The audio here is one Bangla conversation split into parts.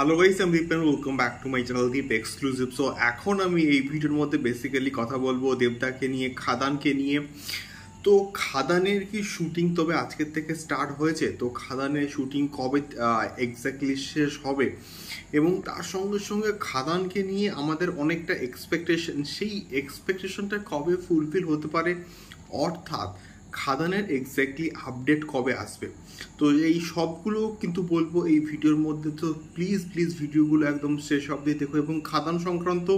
হ্যালো গাইস, আমি Deep welcome back to my channel Deep exclusive. So এখন আমি এই ভিডিওর মধ্যে বেসিক্যালি কথা বলবো দেবদাকে নিয়ে, খাদানকে নিয়ে। তো খাদানের কি শুটিং তবে আজকের থেকে স্টার্ট হয়েছে? তো খাদানের শুটিং কবে এক্স্যাক্টলি শেষ হবে, এবং তার সঙ্গে সঙ্গে খাদানকে নিয়ে আমাদের অনেকটা এক্সপেকটেশন, সেই এক্সপেকটেশনটা কবে ফুলফিল হতে পারে, অর্থাৎ খাদানের এক্স্যাক্টলি আপডেট কবে আসবে। তো এই সবগুলো কিন্তু বলবো এই ভিডিওর মধ্যে। তো প্লিজ প্লিজ ভিডিওগুলো একদম শেষ অবধি দেখো, এবং খাদান সংক্রান্ত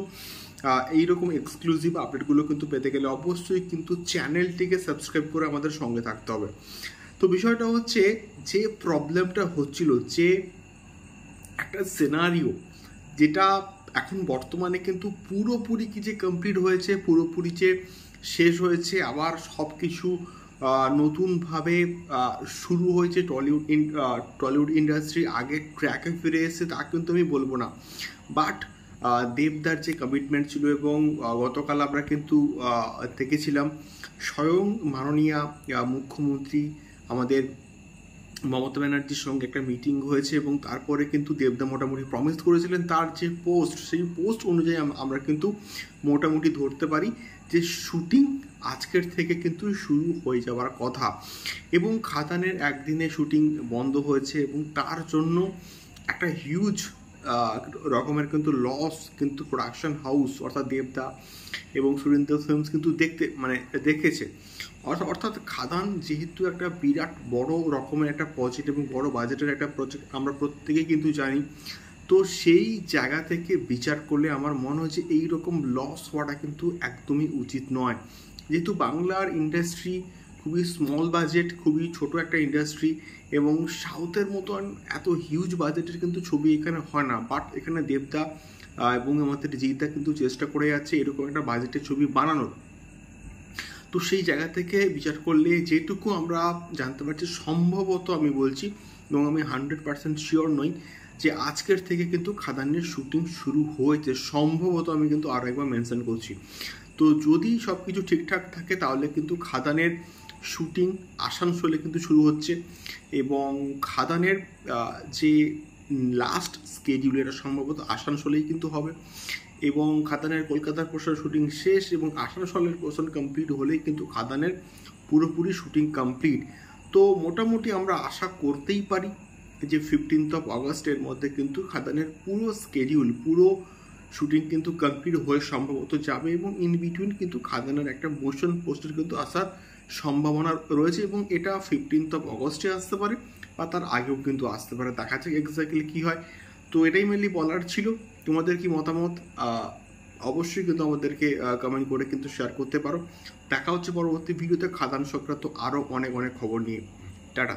এইরকম এক্সক্লুসিভ আপডেটগুলো কিন্তু পেতে গেলে অবশ্যই কিন্তু চ্যানেলটিকে সাবস্ক্রাইব করে আমাদের সঙ্গে থাকতে হবে। তো বিষয়টা হচ্ছে, যে প্রবলেমটা হচ্ছিল, যে একটা সিনারিও যেটা এখন বর্তমানে কিন্তু পুরোপুরি কি যে কমপ্লিট হয়েছে, পুরোপুরি যে শেষ হয়েছে, আবার সব কিছু নতুনভাবে শুরু হয়েছে। টলিউড ইন্ডাস্ট্রি আগের ট্র্যাকে ফিরে এসেছে তা কিন্তু আমি বলবো না, বাট দেবদার যে কমিটমেন্ট ছিল, এবং গতকাল আমরা কিন্তু দেখেছিলাম স্বয়ং মাননীয় মুখ্যমন্ত্রী আমাদের মমতা ব্যানার্জির সঙ্গে একটা মিটিং হয়েছে, এবং তারপরে কিন্তু দেবদা মোটামুটি প্রমিস করেছিলেন। তার যে পোস্ট, সেই পোস্ট অনুযায়ী আমরা কিন্তু মোটামুটি ধরতে পারি যে শুটিং আজকের থেকে কিন্তু শুরু হয়ে যাওয়ার কথা। এবং খাদানের একদিনে শুটিং বন্ধ হয়েছে, এবং তার জন্য একটা হিউজ রকমের কিন্তু লস কিন্তু প্রোডাকশন হাউস অর্থাৎ দেবদা এবং সুরিন্দর ফিল্মস কিন্তু দেখেছে। অর্থাৎ খাদান যেহেতু একটা বিরাট বড় রকমের একটা প্রজেক্ট এবং বড় বাজেটের একটা প্রজেক্ট, আমরা প্রত্যেকেই কিন্তু জানি। তো সেই জায়গা থেকে বিচার করলে আমার মনে হয় যে এইরকম লস হওয়াটা কিন্তু একদমই উচিত নয়। যেহেতু বাংলার ইন্ডাস্ট্রি খুবই স্মল বাজেট, খুবই ছোট একটা ইন্ডাস্ট্রি, এবং সাউথের মতন এত হিউজ বাজেটের কিন্তু ছবি এখানে হয় না। বাট এখানে দেবদা এবং আমাদের জিদা কিন্তু চেষ্টা করে যাচ্ছে এরকম একটা বাজেটের ছবি বানানোর। তো সেই জায়গা থেকে বিচার করলে যেটুকু আমরা জানতে পারছি, সম্ভবত আমি বলছি, এবং আমি 100% শিওর নই, যে আজকের থেকে কিন্তু খাদানের শুটিং শুরু হয়েছে সম্ভবত। আমি কিন্তু আরও একবার মেনশন করছি। তো যদি সব কিছু ঠিকঠাক থাকে তাহলে কিন্তু খাদানের শুটিং আসানসোলে কিন্তু শুরু হচ্ছে, এবং খাদানের যে লাস্ট স্কেডিউল, এটা সম্ভবত আসানসোলেই কিন্তু হবে। এবং খাদানের কলকাতার পোর্শন শুটিং শেষ, এবং আসানসোলের পোর্শন কমপ্লিট হলেই কিন্তু খাদানের পুরোপুরি শুটিং কমপ্লিট। তো মোটামুটি আমরা আশা করতেই পারি যে 15 অগস্টের মধ্যে কিন্তু খাদানের পুরো স্কেডিউল, পুরো শুটিং কিন্তু কমপ্লিট হয়ে সম্ভবত যাবে, এবং ইন বিটুইন কিন্তু খাদানের একটা মোশন পোস্টার কিন্তু আসার সম্ভাবনা রয়েছে, এবং এটা 15 অগস্টে আসতে পারে বা তার আগেও কিন্তু আসতে পারে। দেখা যাক এক্স্যাক্টলি কী হয়। তো এটাই মেনলি বলার ছিল। তোমাদের কি মতামত অবশ্যই কিন্তু আমাদেরকে কমেন্ট করে কিন্তু শেয়ার করতে পারো। দেখা হচ্ছে পরবর্তী ভিডিওতে খাদান সংক্রান্ত আরও অনেক অনেক খবর নিয়ে। টাটা।